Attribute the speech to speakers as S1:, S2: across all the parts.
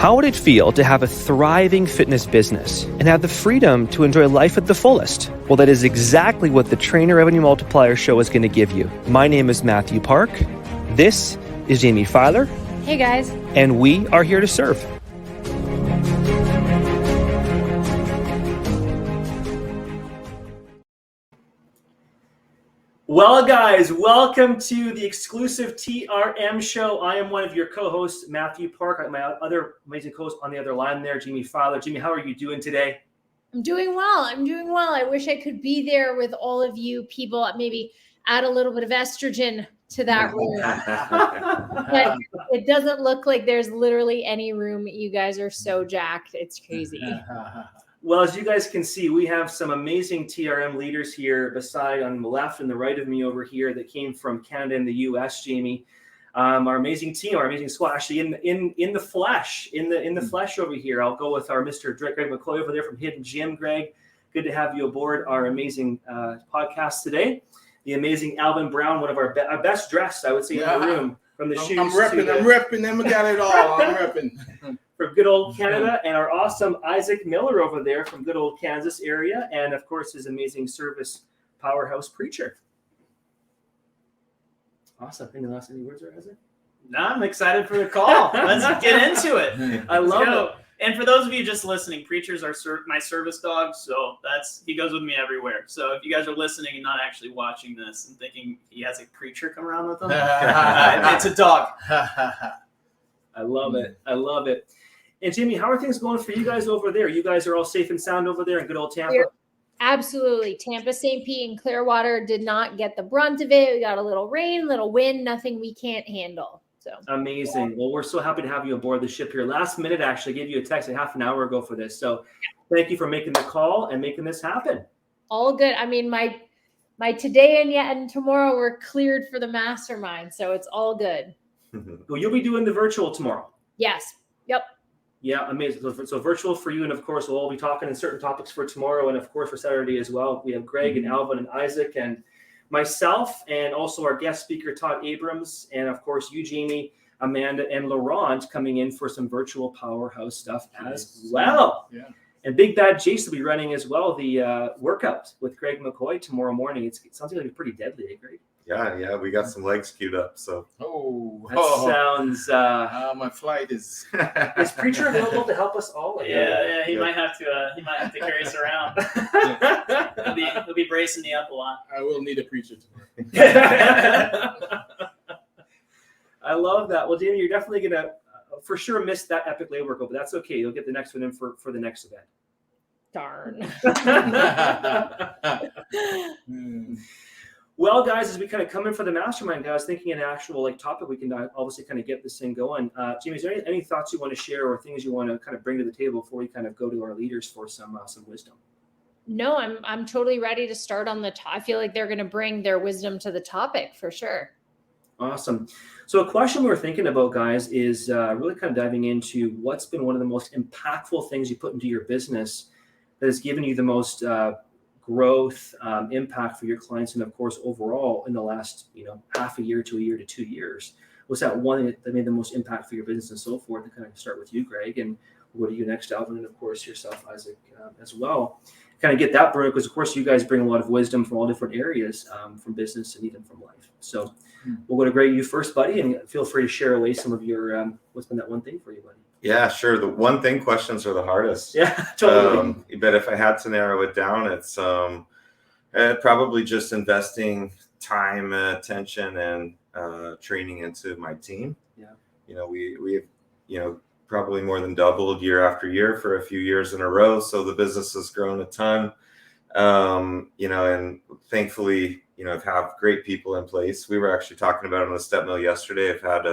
S1: How would it feel to have a thriving fitness business and have the freedom to enjoy life at the fullest? Well, that is exactly what the Trainer Revenue Multiplier Show is going to give you. My name is Mathew Park. This is Jaime Filer.
S2: Hey, guys.
S1: And we are here to serve. Well, guys, welcome to the exclusive TRM show. I am one of your co-hosts, Mathew Park. My other amazing co-host on the other line there, Jaime Filer. Jaime, how are you doing today?
S2: I'm doing well. I wish I could be there with all of you people. Maybe add a little bit of estrogen to that room. But it doesn't look like there's literally any room. You guys are so jacked. It's crazy.
S1: Well, as you guys can see, we have some amazing TRM leaders here beside on the left and the right of me over here that came from Canada and the US, Jaime. Our amazing team, our amazing squad, actually in the flesh, in the flesh over here. I'll go with our Mr. Greg McCoy over there from Hidden Gym. Greg, good to have you aboard our amazing podcast today. The amazing Alvin Brown, one of our best dressed, I would say, in the room. From the shoes.
S3: I'm repping them. We got it all. I'm repping.
S1: From good old Canada, and our awesome Isaac Miller over there from good old Kansas area, and of course his amazing service powerhouse preacher. Awesome. Any words there, Isaac?
S4: No, I'm excited for the call. Let's get into it.
S1: I love it.
S4: And for those of you just listening, preachers are my service dogs, so he goes with me everywhere. So if you guys are listening and not actually watching this and thinking he has a preacher come around with him, it's a dog.
S1: I love it. I love it. And Jaime, how are things going for you guys over there? You guys are all safe and sound over there in good old Tampa?
S2: Absolutely. Tampa, St. Pete, and Clearwater did not get the brunt of it. We got a little rain, little wind, nothing we can't handle. So
S1: amazing. Well, we're so happy to have you aboard the ship here. Last minute, actually, gave you a text half an hour ago for this. So thank you for making the call and making this happen.
S2: All good. I mean, my today and tomorrow were cleared for the mastermind, so it's all good.
S1: Well, you'll be doing the virtual tomorrow.
S2: Yes. Yep.
S1: Yeah, amazing. So virtual for you, and of course, we'll all be talking in certain topics for tomorrow, and of course for Saturday as well. We have Greg and Alvin and Isaac and myself, and also our guest speaker Todd Abrams, and of course you, Jaime, Amanda, and Laurent coming in for some virtual powerhouse stuff as well. Yeah. And Big Bad Jace will be running as well the workout with Greg McCoy tomorrow morning. It sounds like it'll be pretty deadly, eh, Greg?
S5: Yeah, we got some legs queued up. So
S1: sounds.
S3: My flight is.
S1: Is preacher available to help us all?
S4: Yeah, he might have to. He might have to carry us around. He'll be bracing me up a lot.
S3: I will need a preacher tomorrow.
S1: I love that. Well, Jaime, you're definitely gonna for sure miss that epic leg workout, but that's okay. You'll get the next one in for the next event.
S2: Darn.
S1: Well, guys, as we kind of come in for the mastermind, I was thinking an actual topic we can obviously kind of get this thing going. Jaime, is there any thoughts you want to share or things you want to kind of bring to the table before we kind of go to our leaders for some wisdom?
S2: No, I'm totally ready to start on the top. I feel like they're going to bring their wisdom to the topic for sure.
S1: Awesome. So a question we were thinking about, guys, is really kind of diving into what's been one of the most impactful things you put into your business that has given you the most growth, impact for your clients, and of course overall in the last half a year to a year to 2 years. What's that one that made the most impact for your business and so forth? And kind of start with you, Greg, and what do you next, Alvin, and of course yourself, Isaac, as well. Kind of get that burn because of course you guys bring a lot of wisdom from all different areas, from business and even from life. So we'll go to Greg, you first, buddy, and feel free to share away some of your what's been that one thing for you, buddy.
S5: Yeah, sure. The one thing questions are the hardest.
S1: Yeah, totally.
S5: But if I had to narrow it down, it's probably just investing time, attention, and training into my team. Yeah. We've probably more than doubled year after year for a few years in a row. So the business has grown a ton. And thankfully, have great people in place. We were actually talking about it on the step mill yesterday. I've had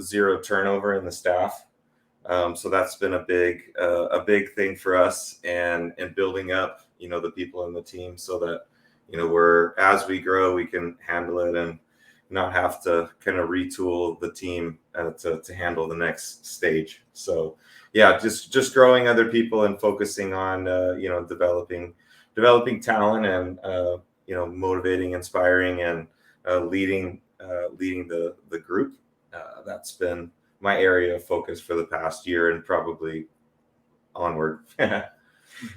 S5: zero turnover in the staff. So that's been a big thing for us and building up, the people in the team so that, as we grow, we can handle it and not have to kind of retool the team to handle the next stage. So yeah, just growing other people and focusing on, developing talent and, motivating, inspiring, and leading the group. That's been my area of focus for the past year and probably onward.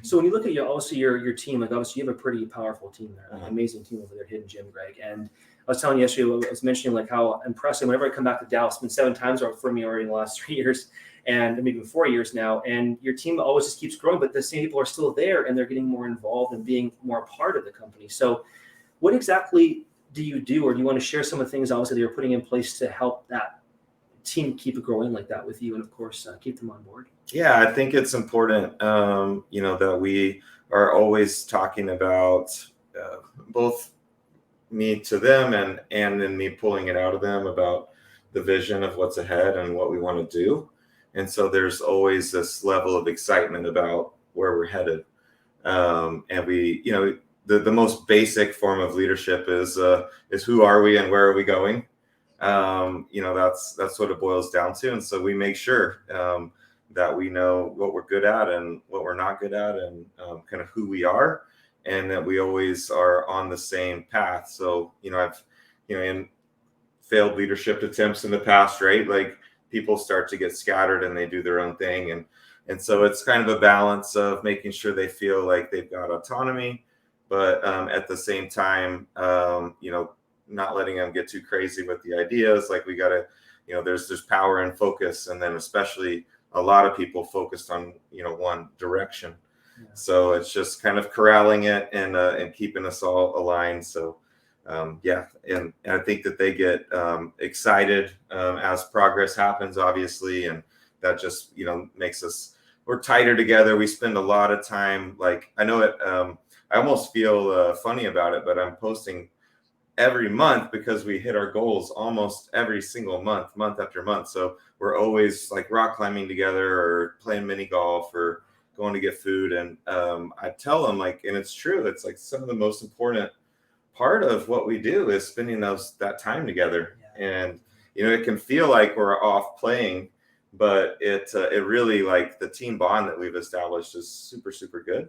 S1: So when you look at your team, like obviously you have a pretty powerful team there, an amazing team over there, Hidden Gym, Greg. And I was telling you yesterday, I was mentioning like how impressive. Whenever I come back to Dallas, it's been 7 times for me already in the last 3 years, and maybe even 4 years now. And your team always just keeps growing, but the same people are still there, and they're getting more involved and being more a part of the company. So, what exactly do you do, or do you want to share some of the things obviously that you're putting in place to help that team keep it growing like that with you, and of course keep them on board?
S5: Yeah, I think it's important, that we are always talking about both me to them and then me pulling it out of them about the vision of what's ahead and what we want to do. And so there's always this level of excitement about where we're headed. And we, the most basic form of leadership is who are we and where are we going? That's what it boils down to. And so we make sure that we know what we're good at and what we're not good at, and kind of who we are, and that we always are on the same path. So, I've, in failed leadership attempts in the past, right? Like people start to get scattered and they do their own thing. And so it's kind of a balance of making sure they feel like they've got autonomy, but at the same time, not letting them get too crazy with the ideas. Like we got to, there's power and focus. And then especially a lot of people focused on, one direction. Yeah. So it's just kind of corralling it and keeping us all aligned. So, and I think that they get excited as progress happens, obviously. And that just, makes we're tighter together. We spend a lot of time, like, I know it, I almost feel funny about it, but I'm posting every month because we hit our goals almost every single month after month. So we're always like rock climbing together or playing mini golf or going to get food. And I tell them, like, and it's true, it's like some of the most important part of what we do is spending that time together. Yeah. And, it can feel like we're off playing, but it really, like, the team bond that we've established is super, super good.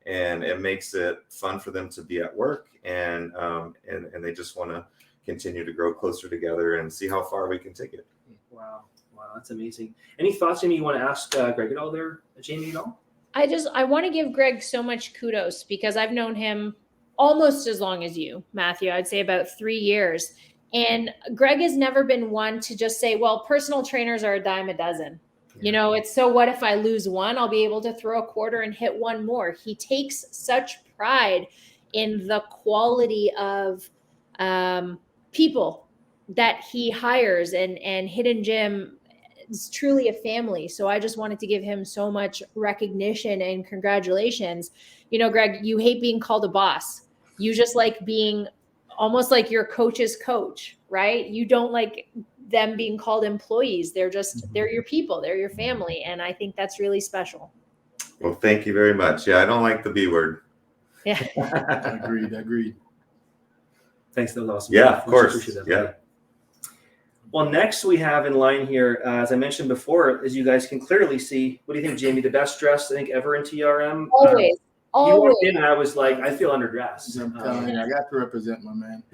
S5: And it makes it fun for them to be at work, and they just want to continue to grow closer together and see how far we can take it.
S1: Wow, that's amazing. Any thoughts, Jamie, you want to ask Greg at all there, Jamie, at all?
S2: I want to give Greg so much kudos because I've known him almost as long as you, Matthew. I'd say about 3 years. And Greg has never been one to just say, well, personal trainers are a dime a dozen. It's so what if I lose one, I'll be able to throw a quarter and hit one more. He takes such pride in the quality of people that he hires, and Hidden Gym is truly a family. So I just wanted to give him so much recognition and congratulations. Greg, you hate being called a boss. You just like being almost like your coach's coach, right? You don't like them being called employees. They're your people, they're your family. And I think that's really special.
S5: Well, thank you very much. Yeah, I don't like the B word.
S2: Yeah.
S3: Agreed.
S1: Thanks, that was awesome.
S5: Yeah, of course. Yeah.
S1: Well, next we have in line here, as I mentioned before, as you guys can clearly see, what do you think, Jamie? The best dressed, I think, ever in TRM?
S2: Always.
S1: You walked in and I was like, I feel underdressed.
S3: I'm telling you, I got to represent my man.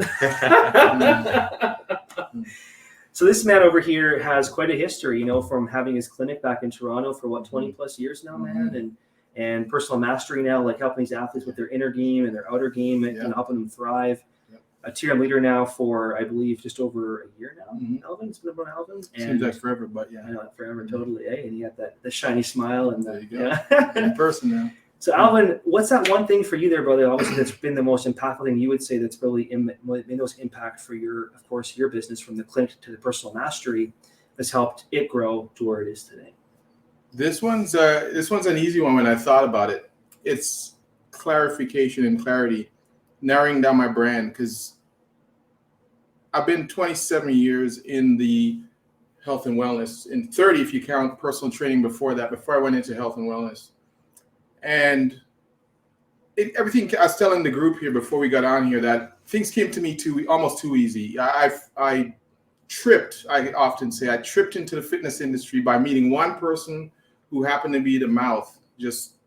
S1: So this man over here has quite a history, from having his clinic back in Toronto for 20 plus years now, man, and personal mastery now, like helping these athletes with their inner game and their outer game and helping them thrive. Yep. A TRM leader now for, I believe, just over a year now. Mm-hmm. Alvin, it's been about Alvin.
S3: Seems like forever, but yeah.
S1: I know, forever, totally. And you got that shiny smile. And
S3: there you go. In person now.
S1: So Alvin, what's that one thing for you there, brother? Obviously, that's been the most impactful thing you would say that's really made the most impact for your business, from the clinic to the personal mastery, that's helped it grow to where it is today.
S3: This one's an easy one when I thought about it. It's clarification and clarity, narrowing down my brand, because I've been 27 years in the health and wellness, and 30 if you count personal training before I went into health and wellness. And everything, I was telling the group here before we got on here that things came to me almost too easy. I tripped, I often say, I tripped into the fitness industry by meeting one person who happened to be the mouth,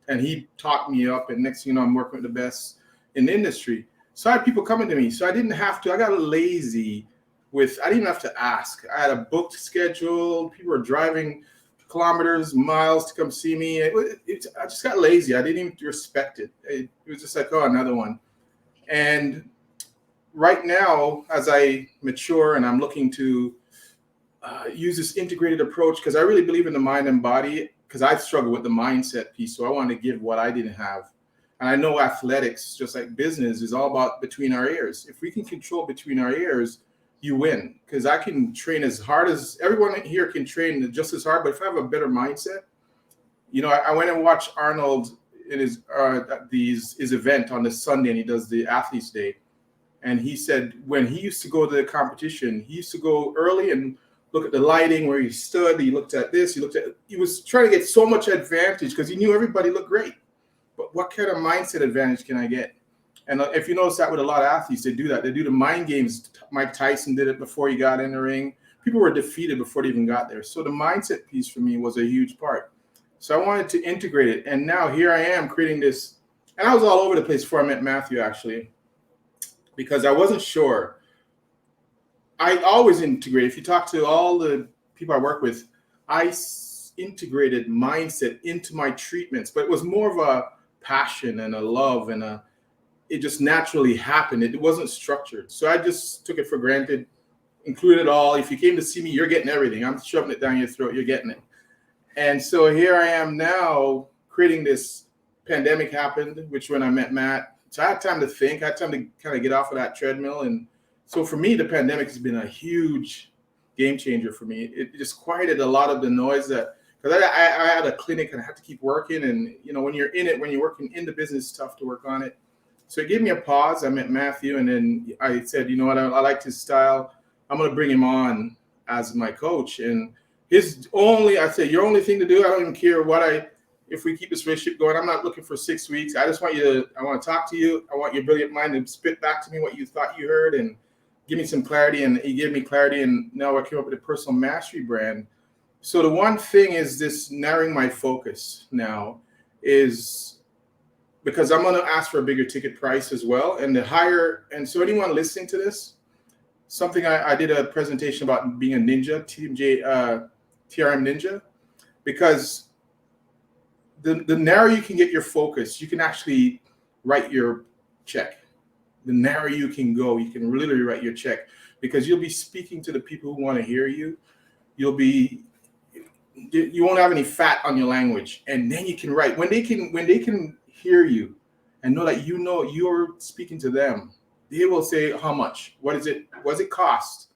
S3: and he taught me up, and next thing you know, I'm working with the best in the industry. So I had people coming to me. So I didn't have to, I got lazy I didn't even have to ask. I had a booked schedule. People were driving kilometers, miles to come see me. I just got lazy. I didn't even respect it. It was just like, oh, another one. And right now, as I mature and I'm looking to use this integrated approach, because I really believe in the mind and body, because I struggle with the mindset piece. So I want to give what I didn't have. And I know athletics, just like business, is all about between our ears. If we can control between our ears, you win. Because I can train as hard as everyone here can train just as hard. But if I have a better mindset, you know, I went and watched Arnold in his event on this Sunday, and he does the Athletes Day. And he said when he used to go to the competition, he used to go early and look at the lighting where he stood. He looked at this. He was trying to get so much advantage because he knew everybody looked great. But what kind of mindset advantage can I get? And if you notice that with a lot of athletes, they do that. They do the mind games. Mike Tyson did it before he got in the ring. People were defeated before they even got there. So the mindset piece for me was a huge part. So I wanted to integrate it. And now here I am creating this. And I was all over the place before I met Mathew, actually, because I wasn't sure. I always integrate. If you talk to all the people I work with, I integrated mindset into my treatments, but it was more of a passion and a love and it just naturally happened. It wasn't structured. So I just took it for granted, included it all. If you came to see me, you're getting everything. I'm shoving it down your throat. You're getting it. And so here I am now creating this. Pandemic happened, which when I met Matt, so I had time to think. I had time to kind of get off of that treadmill. And so for me, the pandemic has been a huge game changer for me. It just quieted a lot of the noise because I had a clinic and I had to keep working. And, you know, when you're in it, when you're working in the business, it's tough to work on it. So it gave me a pause. I met Mathew, and then I said, you know what, I liked his style. I'm going to bring him on as my coach. And I said, your only thing to do, I don't even care if we keep this relationship going, I'm not looking for 6 weeks. I just want I want to talk to you. I want your brilliant mind to spit back to me what you thought you heard and give me some clarity. And he gave me clarity. And now I came up with a personal mastery brand. So the one thing is this narrowing my focus now is because I'm going to ask for a bigger ticket price as well. And and so anyone listening to this, something I did a presentation about being a ninja, TRM ninja, because the narrower you can get your focus, you can actually write your check. The narrower you can go, you can literally write your check because you'll be speaking to the people who want to hear you. You won't have any fat on your language, and then you can write when they can hear you and know that you're speaking to them. They will say, how much? What does it cost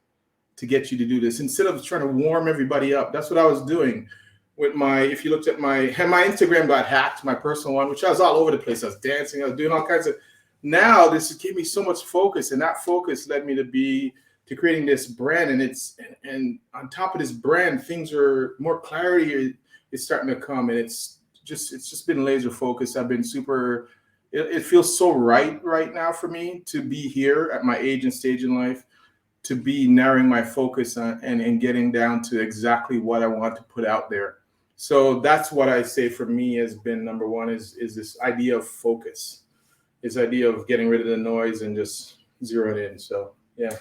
S3: to get you to do this? Instead of trying to warm everybody up. That's what I was doing. If you looked at my Instagram got hacked, my personal one, which I was all over the place. I was dancing, I was doing all kinds of. Now this gave me so much focus, and that focus led me to creating this brand. And on top of this brand, things are more clarity is starting to come, and it's just been laser focused. I've been super. It feels so right now for me to be here at my age and stage in life, to be narrowing my focus on and getting down to exactly what I want to put out there. So that's what I say for me has been number one is this idea of focus, this idea of getting rid of the noise and just zeroing in. So, yeah.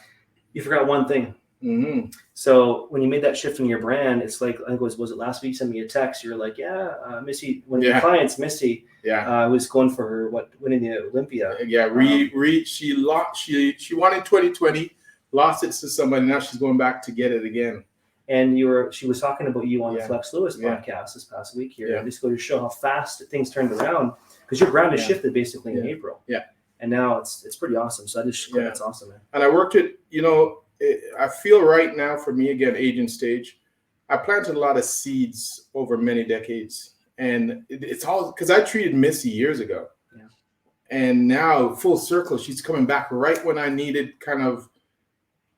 S1: You forgot one thing.
S3: Mm-hmm.
S1: So when you made that shift in your brand, it's like, I think was it last week you sent me a text? You're like, Missy, one of your clients, Missy, was going for her, winning the Olympia.
S3: Yeah, she won in 2020, lost it to somebody, now she's going back to get it again.
S1: And she was talking about you on the Flex Lewis podcast this past week here. And just go to show how fast things turned around because your brand has shifted basically in April. Yeah. And now it's pretty awesome. So that's awesome, man.
S3: And I worked it, I feel right now for me, again, age and stage, I planted a lot of seeds over many decades. And it's all because I treated Missy years ago. Yeah. And now full circle, she's coming back right when I needed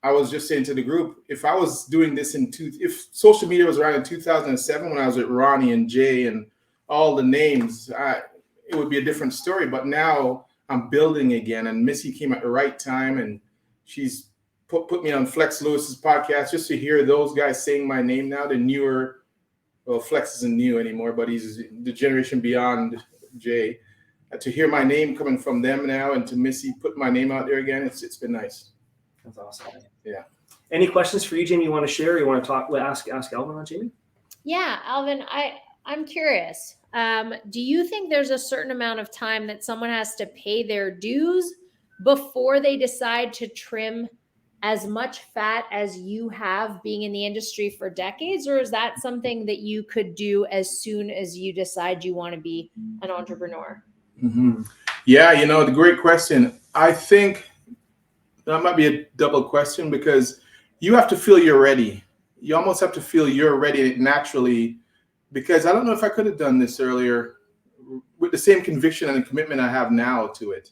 S3: I was just saying to the group, if I was doing this if social media was around in 2007 when I was with Ronnie and Jay and all the names, it would be a different story. But now I'm building again, and Missy came at the right time, and she's put me on Flex Lewis's podcast just to hear those guys saying my name now. The newer, well, Flex isn't new anymore, but he's the generation beyond Jay. To hear my name coming from them now, and to Missy put my name out there again, it's been nice.
S1: That's awesome.
S3: Yeah.
S1: Any questions for you, Jamie, you want to share? You want to ask Alvin on Jamie?
S2: Yeah, Alvin, I'm curious. Do you think there's a certain amount of time that someone has to pay their dues before they decide to trim as much fat as you have being in the industry for decades? Or is that something that you could do as soon as you decide you want to be an entrepreneur?
S3: Mm-hmm. Yeah, the great question. I think that might be a double question because you have to feel you're ready. You almost have to feel you're ready naturally, because I don't know if I could have done this earlier with the same conviction and the commitment I have now to it,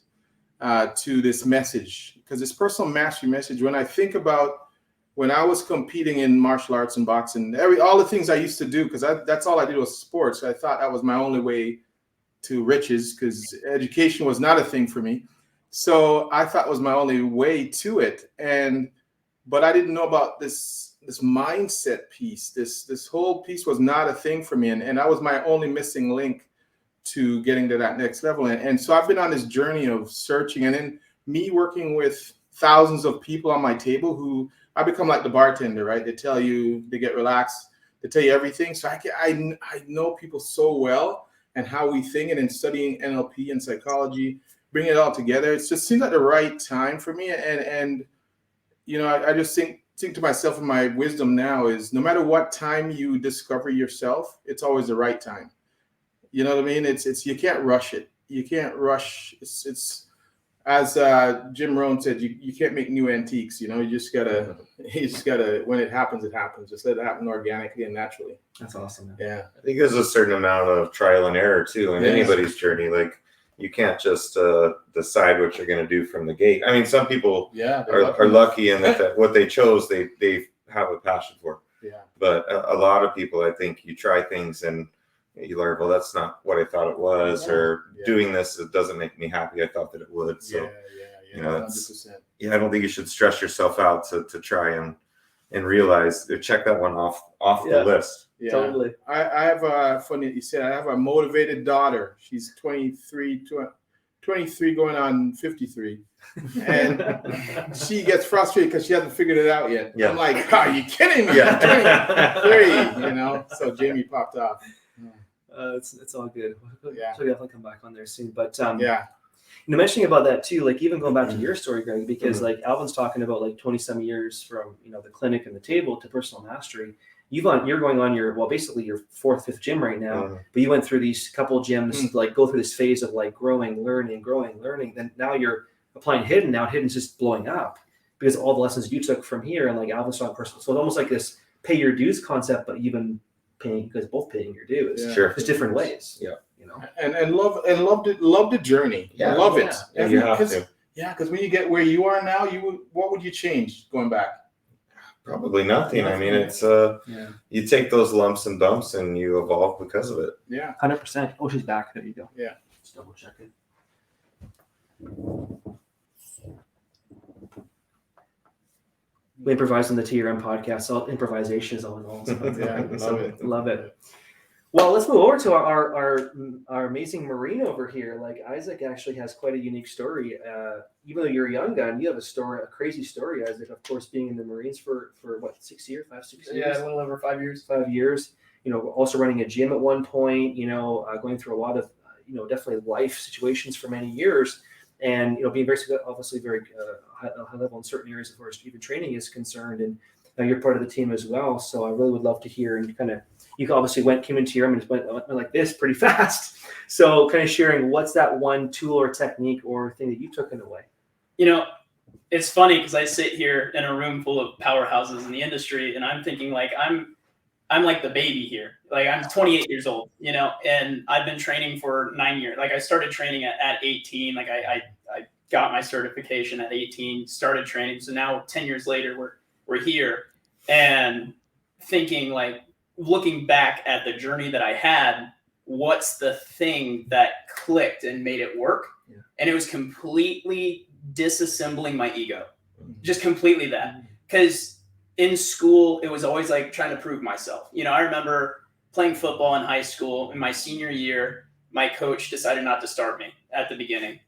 S3: to this message, because this personal mastery message, when I think about when I was competing in martial arts and boxing, all the things I used to do, because that's all I did was sports. I thought that was my only way to riches, because education was not a thing for me. So I thought it was my only way to it. But I didn't know about this mindset piece. This whole piece was not a thing for me. And that was my only missing link to getting to that next level. And so I've been on this journey of searching, and then me working with thousands of people on my table who I become like the bartender, right? They tell you, they get relaxed, they tell you everything. So I know people so well and how we think, and in studying NLP and psychology, bring it all together. It just seems like the right time for me. And I just think to myself, and my wisdom now is, no matter what time you discover yourself, it's always the right time. You know what I mean? It's you can't rush it. You can't rush. It's as Jim Rohn said, you can't make new antiques. You just gotta when it happens, it happens. Just let it happen organically and naturally.
S1: That's awesome, man.
S3: Yeah.
S5: I think there's a certain amount of trial and error too in anybody's journey. Like, you can't just decide what you're going to do from the gate. I mean, some people are lucky in that what they chose, they have a passion for.
S3: Yeah.
S5: But a lot of people, I think, you try things and you learn, well, that's not what I thought it was, or doing this, it doesn't make me happy. I thought that it would. So,
S3: 100%.
S5: I don't think you should stress yourself out to try and realize, check that one off the list.
S3: Yeah,
S1: totally.
S3: I have funny that you said, I have a motivated daughter. She's 23 going on 53. And she gets frustrated because she hasn't figured it out yet. Yeah. I'm like, are you kidding me? Yeah. 23, So Jamie popped off.
S1: It's all good.
S3: Yeah.
S1: So we definitely come back on there soon. But
S3: mentioning
S1: about that too, like even going back to your story, Greg, because like Alvin's talking about like 20-some years from the clinic and the table to personal mastery. You're going on your basically your 4th, 5th gym right now, but you went through these couple gyms, like go through this phase of like growing, learning. Then now you're applying Hidden. Now Hidden's just blowing up because all the lessons you took from here and like Alvin's talking personal. So it's almost like this pay your dues concept, but you've been paying, because both paying your dues.
S5: Yeah. Sure.
S1: There's different ways.
S5: Yeah.
S3: And love the journey.
S5: Yeah.
S3: I love it.
S5: Yeah, you have to.
S3: Yeah, because when you get where you are now, what would you change going back?
S5: Probably nothing. I mean, it's you take those lumps and bumps and you evolve because of it.
S3: Yeah,
S1: 100%. Oh, she's back. There you go.
S3: Yeah,
S1: just double check it. We improvise on the TRM podcast. So improvisation is all in all. So, love it. Well, let's move over to our amazing Marine over here. Like Isaac actually has quite a unique story. Even though you're a young gun, you have a crazy story, Isaac, of course, being in the Marines for what, 6 years?
S6: Yeah, a little over 5 years.
S1: 5 years. Also running a gym at one point, going through a lot of, definitely life situations for many years. And, being obviously very high level in certain areas as far as even training is concerned. And now you're part of the team as well. So I really would love to hear, and you obviously came into TRM and just went like this pretty fast. So kind of sharing what's that one tool or technique or thing that you took in a way.
S4: It's funny because I sit here in a room full of powerhouses in the industry, and I'm thinking like I'm like the baby here. Like I'm 28 years old, and I've been training for 9 years. Like I started training at 18. Like I got my certification at 18, started training. So now 10 years later, we're here, and thinking like, looking back at the journey that I had, what's the thing that clicked and made it work? Yeah. And it was completely disassembling my ego. Just completely that. Because in school, it was always like trying to prove myself. I remember playing football in high school. In my senior year, my coach decided not to start me at the beginning.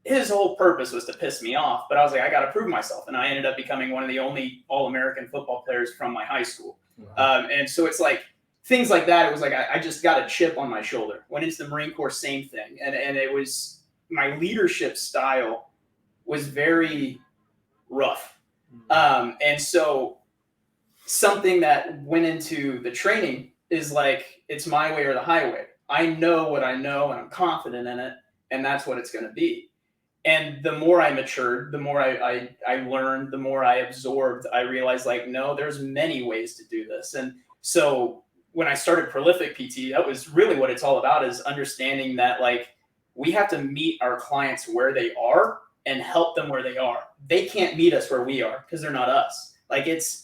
S4: his whole purpose was to piss me off, but I was like, I got to prove myself. And I ended up becoming one of the only All-American football players from my high school. And so it's like things like that. It was like, I just got a chip on my shoulder. Went into the Marine Corps, same thing. And it was, my leadership style was very rough. And so something that went into the training is like, it's my way or the highway. I know what I know and I'm confident in it. And that's what it's going to be. And the more I matured, the more I learned, the more I absorbed, I realized like, no, there's many ways to do this. And so when I started Prolific PT, that was really what it's all about, is understanding that like we have to meet our clients where they are and help them where they are. They can't meet us where we are because they're not us. Like it's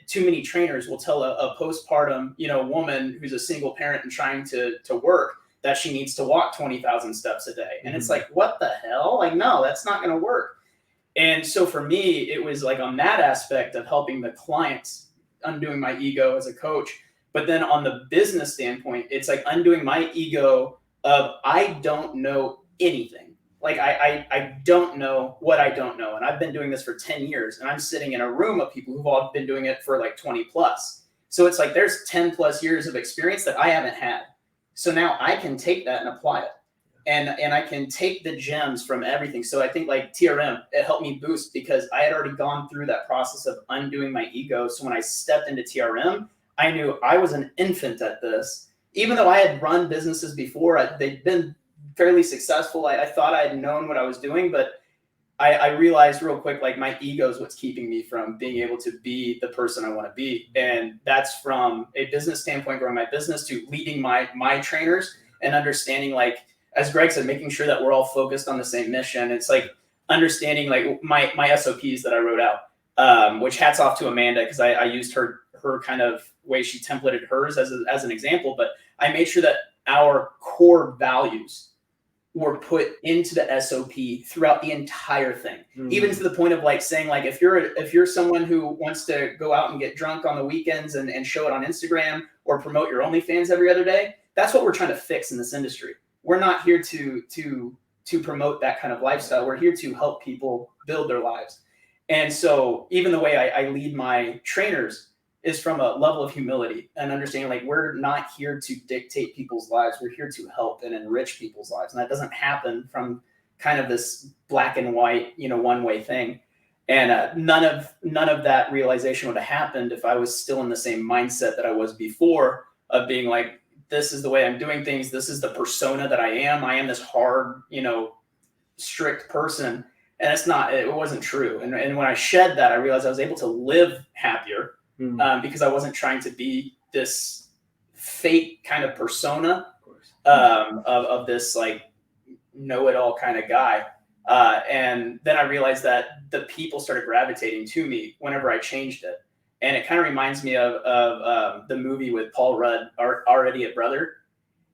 S4: too many trainers will tell a postpartum, woman who's a single parent and trying to work that she needs to walk 20,000 steps a day. And it's like, what the hell? Like, no, that's not going to work. And so for me, it was like on that aspect of helping the clients, undoing my ego as a coach. But then on the business standpoint, it's like undoing my ego of I don't know anything. Like I don't know what I don't know. And I've been doing this for 10 years and I'm sitting in a room of people who've all been doing it for like 20 plus. So it's like there's 10 plus years of experience that I haven't had. So now I can take that and apply it. And I can take the gems from everything. So I think like TRM, it helped me boost because I had already gone through that process of undoing my ego. So when I stepped into TRM, I knew I was an infant at this. Even though I had run businesses before, they'd been fairly successful. I thought I had known what I was doing, but I realized real quick, like my ego is what's keeping me from being able to be the person I want to be. And that's from a business standpoint, growing my business, to leading my trainers and understanding, like, as Greg said, making sure that we're all focused on the same mission. It's like understanding like my SOPs that I wrote out, which hats off to Amanda, because I used her kind of way she templated hers as an example, but I made sure that our core values were put into the SOP throughout the entire thing, even to the point of like saying, like, if you're someone who wants to go out and get drunk on the weekends and show it on Instagram or promote your OnlyFans every other day, that's what we're trying to fix in this industry. We're not here to promote that kind of lifestyle. We're here to help people build their lives. And so even the way I lead my trainers is from a level of humility and understanding, like, we're not here to dictate people's lives. We're here to help and enrich people's lives. And that doesn't happen from kind of this black and white, one-way thing. And none of that realization would have happened if I was still in the same mindset that I was before, of being like, this is the way I'm doing things. This is the persona that I am. I am this hard, strict person. And it wasn't true. And when I shed that, I realized I was able to live happier. Because I wasn't trying to be this fake kind of persona of this like know-it-all kind of guy. And then I realized that the people started gravitating to me whenever I changed it. And it kind of reminds me of the movie with Paul Rudd, Our Idiot Brother.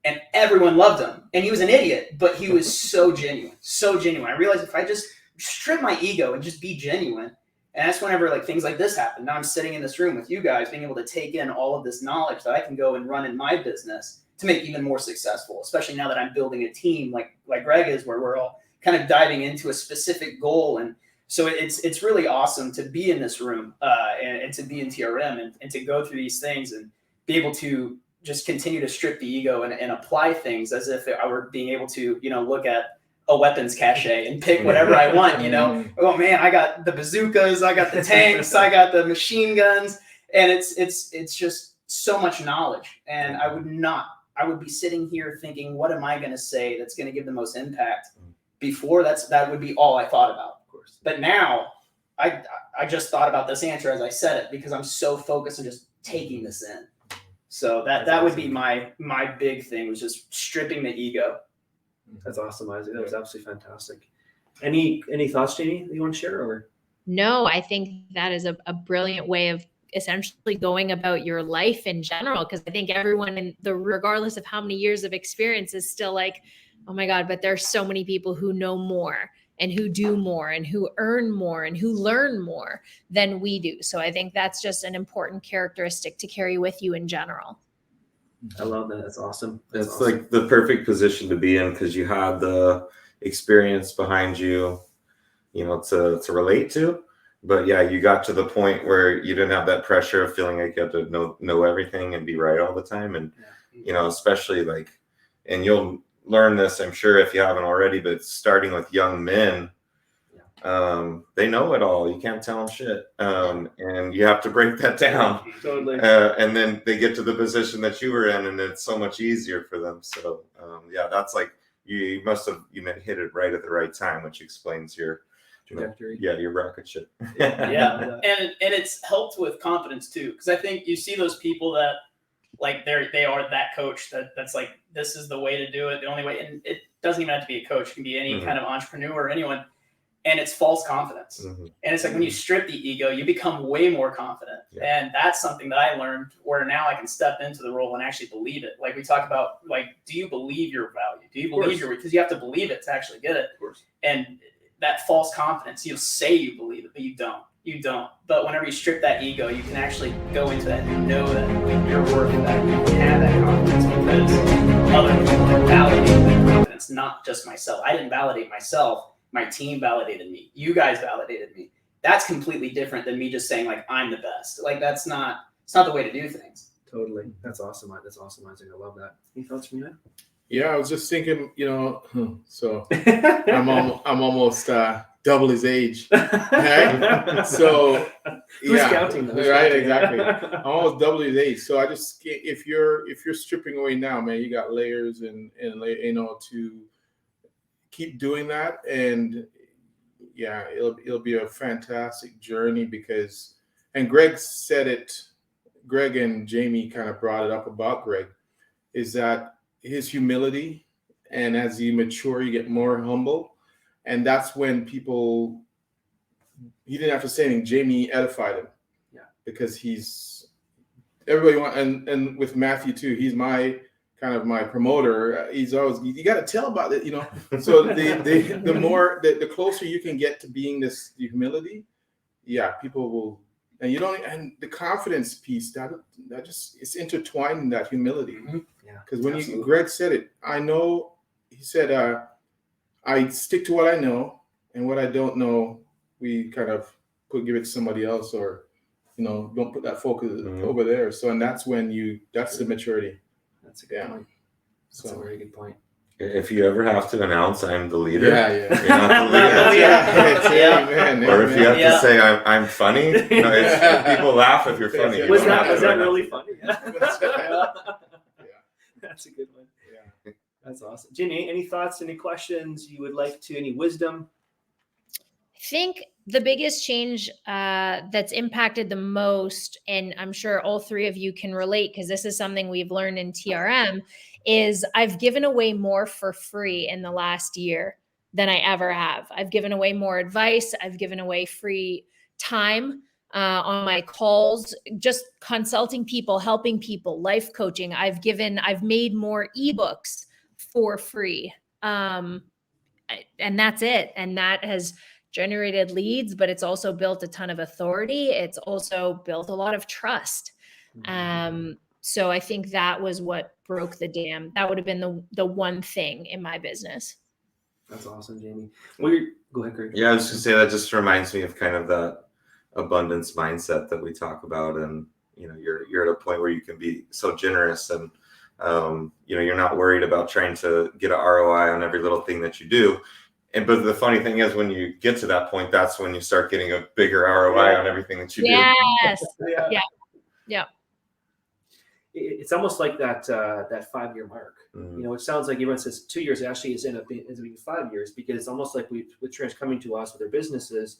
S4: And everyone loved him. And he was an idiot, but he was so genuine, so genuine. I realized if I just strip my ego and just be genuine. And that's whenever like things like this happen. Now I'm sitting in this room with you guys, being able to take in all of this knowledge that I can go and run in my business to make even more successful, especially now that I'm building a team like Greg is, where we're all kind of diving into a specific goal. And so it's really awesome to be in this room and to be in TRM and to go through these things and be able to just continue to strip the ego and apply things as if I were being able to, look at a weapons cache and pick whatever I want, Oh man, I got the bazookas, I got the tanks, I got the machine guns, and it's just so much knowledge. And I would be sitting here thinking, what am I going to say that's going to give the most impact? Before that would be all I thought about. Of course. But now I just thought about this answer as I said it, because I'm so focused on just taking this in. So that would be my big thing, was just stripping the ego.
S1: That's awesome, Isaac. That was absolutely fantastic. Any thoughts, Jamie, that you want to share? Or
S2: no, I think that is a brilliant way of essentially going about your life in general, because I think everyone, regardless of how many years of experience, is still like, oh my God, but there's so many people who know more and who do more and who earn more and who learn more than we do. So I think that's just an important characteristic to carry with you in general.
S1: I love that. That's awesome.
S5: It's awesome. Like the perfect position to be in, because you have the experience behind you, to relate to. But yeah, you got to the point where you didn't have that pressure of feeling like you had to know everything and be right all the time. And, especially like, and you'll learn this, I'm sure, if you haven't already, but starting with young men, they know it all. You can't tell them shit. And you have to break that down.
S1: Totally.
S5: And then they get to the position that you were in, and it's so much easier for them. So, that's like, you must have hit it right at the right time, which explains your
S1: trajectory.
S5: Your rocket ship.
S4: Yeah. And it's helped with confidence too. Because I think you see those people that like they are that coach that's like, this is the way to do it, the only way. And it doesn't even have to be a coach. It can be any kind of entrepreneur or anyone. And it's false confidence. And it's like when you strip the ego, you become way more confident. Yeah. And that's something that I learned where now I can step into the role and actually believe it. Like we talk about, like, do you believe your value? Do you believe because you have to believe it to actually get it. Of course. And that false confidence, you'll say you believe it, but you don't. You don't. But whenever you strip that ego, you can actually go into that and know that you're worth it, that you can have that confidence because other people have validated that confidence, not just myself. I didn't validate myself. My team validated me. You guys validated me. That's completely different than me just saying like I'm the best. Like it's not the way to do things.
S1: Totally. That's awesome. That's awesome, Isaac. I love that. Any thoughts from you?
S3: Yeah, I was just thinking, so I'm almost double his age. Right? So
S1: who's counting?
S3: Right, exactly. I'm almost double his age. So I just, if you're stripping away now, man, you got layers and to keep doing that. And yeah, it'll be a fantastic journey and Greg said it, Greg and Jamie kind of brought it up about Greg, is that his humility, and as you mature, you get more humble. And that's when he didn't have to say anything. Jamie edified him. Yeah. Because and with Matthew too, he's my promoter. He's always, you got to tell about it, So the closer you can get to being the humility, people will, and the confidence piece that just, it's intertwined in that humility. Because when Greg said it, he said, I stick to what I know, and what I don't know, we kind of give it to somebody else, or don't put that focus over there. So, and that's that's the maturity.
S1: That's a good point. That's a very good point.
S5: If you ever have to announce I'm the leader,
S3: you're
S5: not the leader. Or if you have to say I'm funny, people laugh if you're funny.
S1: Was that really funny? That's a good one. Yeah. That's awesome. Ginny, any thoughts, any questions you would like to, any wisdom?
S2: I think the biggest change that's impacted the most, and I'm sure all three of you can relate because this is something we've learned in TRM, is I've given away more for free in the last year than I ever have. I've given away more advice. I've given away free time on my calls, just consulting people, helping people, life coaching. I've made more ebooks for free. And that's it. And that has generated leads, but it's also built a ton of authority. It's also built a lot of trust. So I think that was what broke the dam. That would have been the one thing in my business.
S1: That's awesome, Jamie. Go ahead, Greg.
S5: Yeah, I was just gonna say that just reminds me of kind of that abundance mindset that we talk about, and you're at a point where you can be so generous, and you're not worried about trying to get an ROI on every little thing that you do. But the funny thing is, when you get to that point, that's when you start getting a bigger ROI on everything that you do.
S2: Yes. Yeah.
S1: It's almost like that 5-year mark. It sounds like everyone says 2 years. Actually, it's end up being 5 years, because it's almost like with trends coming to us with their businesses.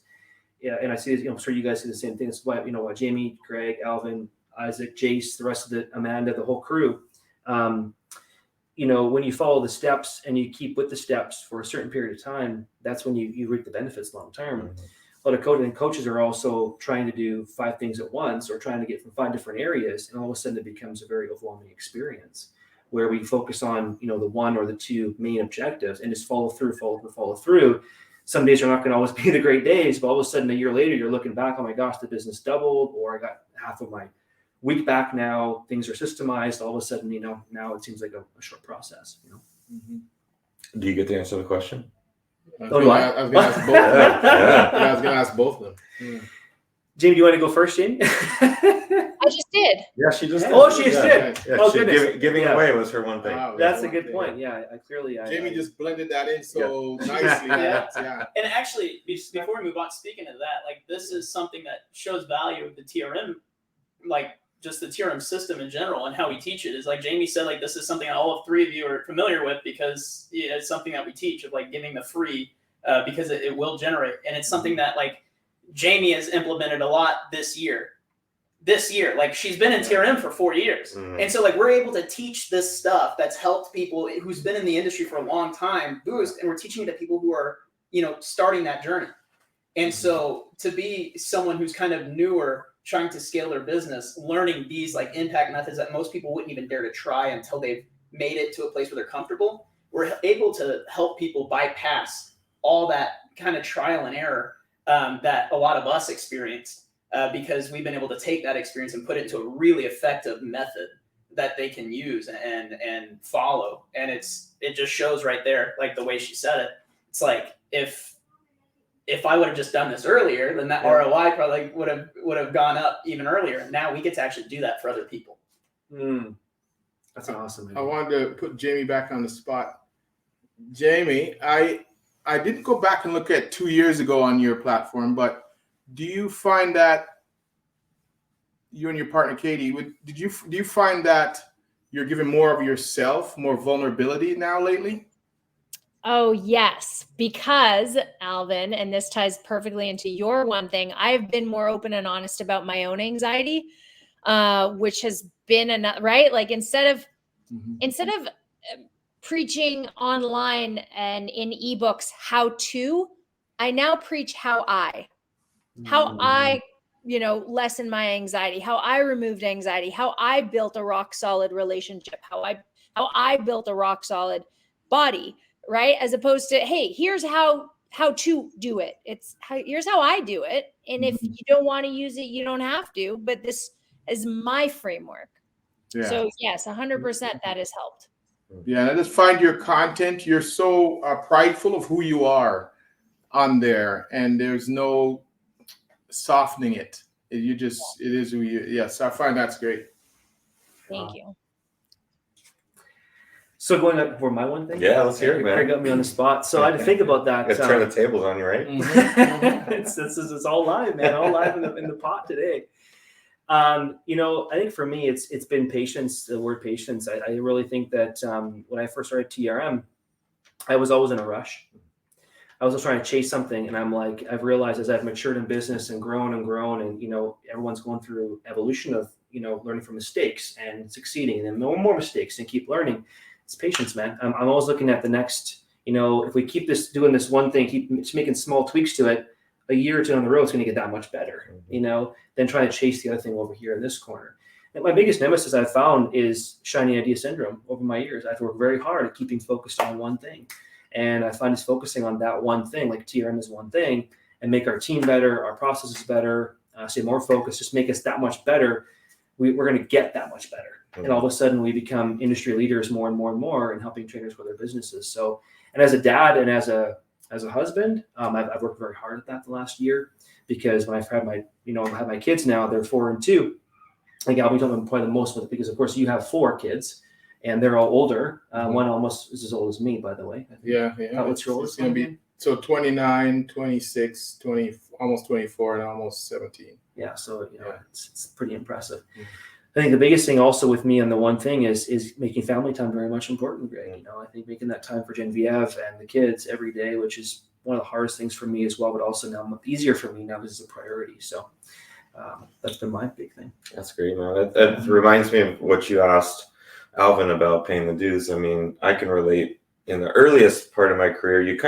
S1: Yeah, and I see this. I'm sure you guys see the same thing. That's why Jamie, Greg, Alvin, Isaac, Jace, the rest of Amanda, the whole crew. When you follow the steps and you keep with the steps for a certain period of time, that's when you reap the benefits long term. A lot of coaches are also trying to do 5 things at once, or trying to get from 5 different areas, and all of a sudden it becomes a very overwhelming experience where we focus on the 1 or the 2 main objectives and just follow through. Some days are not going to always be the great days, but all of a sudden a year later you're looking back, oh my gosh, the business doubled, or I got half of my week back now, things are systemized. All of a sudden, now it seems like a short process.
S5: Do you get to answer the question?
S1: Oh, do I?
S3: I was going to ask both of them. I was going to ask both of them.
S1: Jamie, do you want to go first, Jamie?
S2: I just did.
S5: Yeah, she just.
S1: Oh, she just did.
S5: Yeah,
S1: Oh,
S5: she
S1: goodness.
S5: giving
S1: Yeah.
S5: away was her one thing.
S1: That's a good point. Yeah, I clearly.
S3: Jamie just blended that in so nicely. Yeah.
S4: And actually, before we move on, speaking of that, like this is something that shows value of the TRM, like just the TRM system in general and how we teach it. Is like Jamie said, like this is something that all of three of you are familiar with because it's something that we teach of like giving the free because it will generate, and it's something that like Jamie has implemented a lot this year. Like she's been in TRM for 4 years. And so like we're able to teach this stuff that's helped people who's been in the industry for a long time boost, and we're teaching it to people who are, starting that journey. And so to be someone who's kind of newer, trying to scale their business, learning these like impact methods that most people wouldn't even dare to try until they've made it to a place where they're comfortable, we're able to help people bypass all that kind of trial and error that a lot of us experienced because we've been able to take that experience and put it into a really effective method that they can use and follow. And it just shows right there, like the way she said it. It's like if I would have just done this earlier, then that ROI probably would have gone up even earlier. Now we get to actually do that for other people.
S1: That's awesome.
S3: I wanted to put Jamie back on the spot. Jamie, I didn't go back and look at 2 years ago on your platform, but do you find that you and your partner Katie, do you find that you're giving more of yourself, more vulnerability now lately?
S2: Oh, yes, because Alvin, and this ties perfectly into your one thing, I've been more open and honest about my own anxiety, which has been enough, right? Like instead of preaching online and in ebooks how to, I now preach how I lessen my anxiety, how I removed anxiety, how I built a rock solid relationship, how I built a rock solid body, right? As opposed to, hey, here's how to do it. Here's how I do it. And if you don't want to use it, you don't have to, but this is my framework. Yeah. So yes, 100% that has helped.
S3: Yeah, and I just find your content, you're so prideful of who you are on there, and there's no softening it. It is who you. Yes, I find that's great.
S2: Thank you.
S1: So going up for my one thing.
S5: Yeah, let's hear it, man.
S1: Craig got me on the spot, so I had to think about that.
S5: Let's turn the tables on you, right?
S1: It's all live, man. All live in the pot today. I think for me, it's been patience. The word patience. I really think that when I first started TRM, I was always in a rush. I was trying to chase something, and I'm like, I've realized as I've matured in business and grown, and everyone's going through evolution of learning from mistakes and succeeding, and then more mistakes and keep learning. It's patience, man. I'm always looking at the next. If we keep doing this one thing, keep making small tweaks to it, a year or two on the road, it's going to get that much better. Than trying to chase the other thing over here in this corner. And my biggest nemesis I've found is shiny idea syndrome over my years. I've worked very hard at keeping focused on one thing. And I find just focusing on that one thing, like TRM is one thing, and make our team better, our processes better, stay more focused, just make us that much better. We're going to get that much better. And all of a sudden we become industry leaders more and more and more in helping trainers grow their businesses. So, and as a dad and as a husband, I've worked very hard at that the last year, because when I've had I have my kids now, they're 4 and 2. Like I'll be talking probably the most with it, because of course you have 4 kids and they're all older. One almost is as old as me, by the way.
S3: Yeah.
S1: What's your oldest?
S3: It's going to be 29, 26, 20, almost 24, and almost 17.
S1: Yeah. So, it's pretty impressive. I think the biggest thing also with me on the one thing is making family time very much important, Greg. I think making that time for Genevieve and the kids every day, which is one of the hardest things for me as well, but also now easier for me now because it's a priority. So that's been my big thing.
S5: That's great, man. That reminds me of what you asked Alvin about paying the dues. I mean, I can relate. In the earliest part of my career, you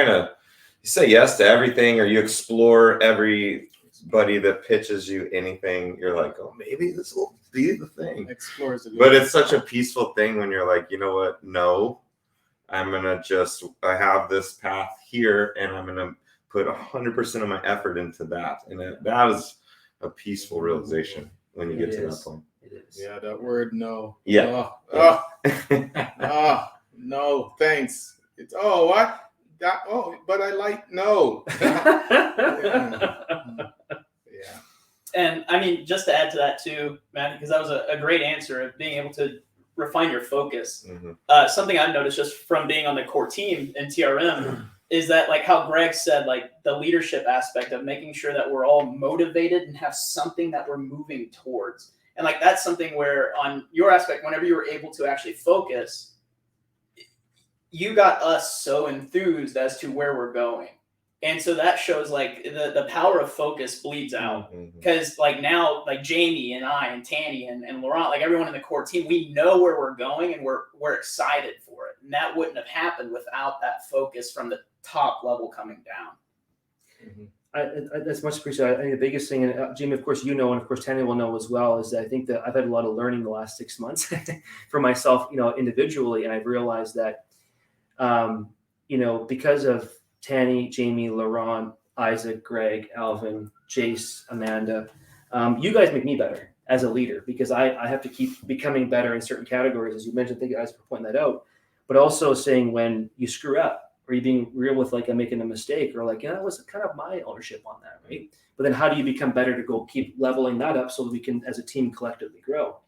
S5: say yes to everything, or you explore everybody that pitches you anything. You're like, oh, maybe this will be the thing. But it's such a peaceful thing when you're like, you know what? No, I have this path here, and I'm going to put 100% of my effort into that. And that is a peaceful realization when you get to that point.
S1: It is.
S3: Yeah, that word no.
S5: Yeah.
S3: No, thanks. It's what? but I like no. Yeah.
S4: And I mean, just to add to that too, Matt, because that was a great answer of being able to refine your focus. Something I've noticed just from being on the core team in TRM is that, like how Greg said, like the leadership aspect of making sure that we're all motivated and have something that we're moving towards. And like that's something where on your aspect, whenever you were able to actually focus, you got us so enthused as to where we're going. And so that shows like the power of focus bleeds out, because like now, like Jamie and I and Tanny and Laurent, like everyone in the core team, we know where we're going and we're excited for it. And that wouldn't have happened without that focus from the top level coming down.
S1: That's much appreciated. I think the biggest thing, and Jamie, of course, you know, and of course, Tanny will know as well, is that I think that I've had a lot of learning the last 6 months for myself, you know, individually. And I've realized that, you know, because of Tanny, Jamie, Laurent, Isaac, Greg, Alvin, Jace, Amanda, you guys make me better as a leader, because I have to keep becoming better in certain categories, as you mentioned. Thank you guys for pointing that out. But also saying when you screw up, or you being real with like I'm making a mistake, or like, yeah, that was kind of my ownership on that, right? But then how do you become better to go keep leveling that up so that we can, as a team, collectively grow?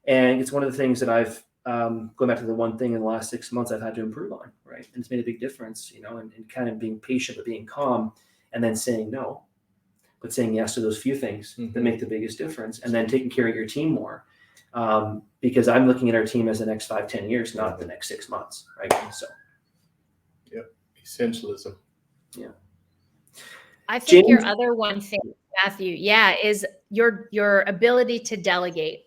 S1: And it's one of the things that I've going back to the one thing in the last 6 months I've had to improve on, right? And it's made a big difference, you know, and kind of being patient, but being calm, and then saying no, but saying yes to those few things that make the biggest difference, and then taking care of your team more. Because I'm looking at our team as the next 5-10 years, not the next 6 months, right? So.
S3: Essentialism.
S1: Yeah.
S2: I think
S1: James?
S2: your other one thing, Matthew, is your ability to delegate,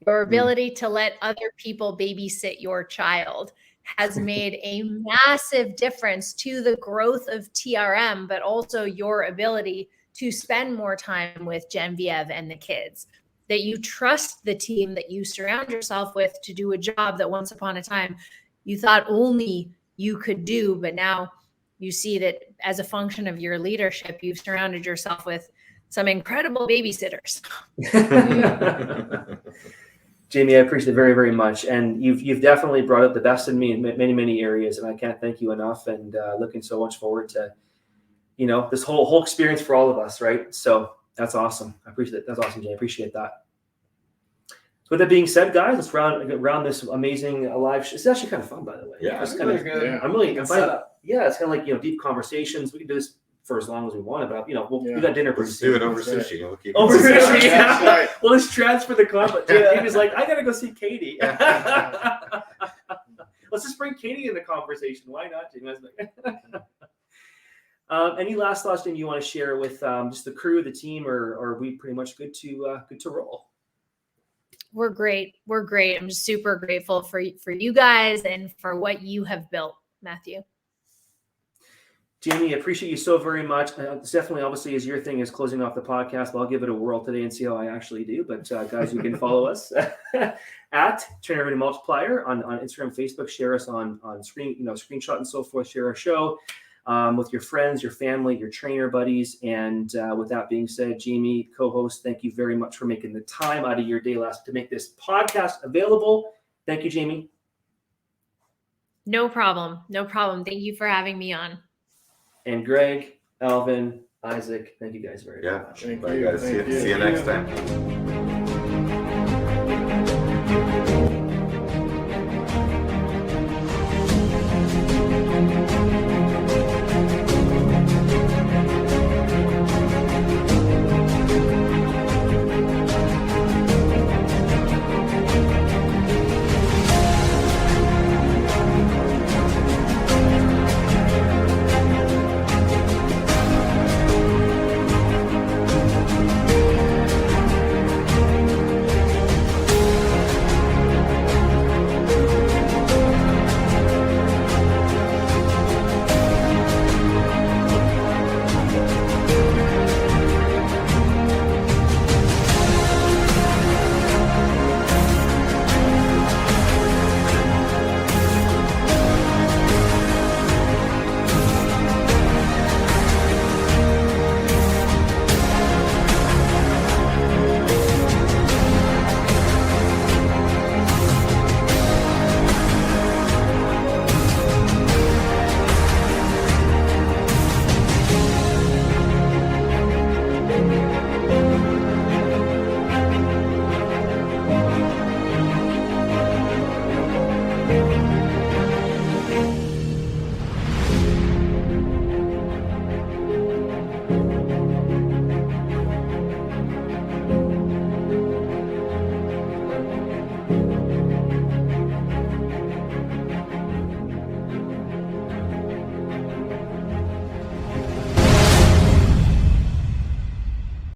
S2: your ability to let other people babysit your child has made a massive difference to the growth of TRM, but also your ability to spend more time with Genevieve and the kids, that you trust the team that you surround yourself with to do a job that once upon a time you thought only you could do, but now you see that as a function of your leadership, you've surrounded yourself with some incredible babysitters.
S1: Jamie, I appreciate it very, very much. And you've definitely brought out the best in me in many, many areas. And I can't thank you enough, and looking so much forward to, you know, this whole experience for all of us. Right. So that's awesome. I appreciate it. That's awesome, Jamie. I appreciate that. With that being said, guys, let's round this amazing live show. It's actually kind of fun, by the way.
S6: Yeah,
S1: it's
S6: it's
S1: kind
S6: really
S1: of
S6: good.
S3: Yeah.
S1: I'm really
S6: Good
S1: excited.
S6: setup.
S1: Yeah, it's kind of like, you know, deep conversations. We can do this for as long as we want, but you know, we got dinner.
S5: Let's do it over sushi. We'll keep
S1: Over
S5: it
S1: sushi.
S5: sushi.
S1: Yeah.
S3: That's right.
S1: Well, let's transfer the comment. Jamie's like, I gotta go see Katie. Let's just bring Katie in the conversation. Why not, Jamie? Any last thoughts, Jamie, you want to share with just the crew, the team, or are we pretty much good to roll?
S2: We're great. We're great. I'm just super grateful for you guys and for what you have built, Matthew.
S1: Jamie, I appreciate you so very much. It's definitely, obviously, as your thing is closing off the podcast, but I'll give it a whirl today and see how I actually do. But guys, you can follow us at Turn Everything Multiplier on Instagram, Facebook. Share us on screen, you know, screenshot and so forth. Share our show with your friends, your family, your trainer buddies. And with that being said, Jamie, co-host, thank you very much for making the time out of your day to make this podcast available. Thank you, Jamie.
S2: No problem. No problem. Thank you for having me on.
S1: And Greg, Alvin, Isaac, thank you guys very
S5: Yeah.
S1: much.
S3: Thank
S5: Bye,
S3: you.
S5: guys.
S3: Thank you.
S5: See you next time.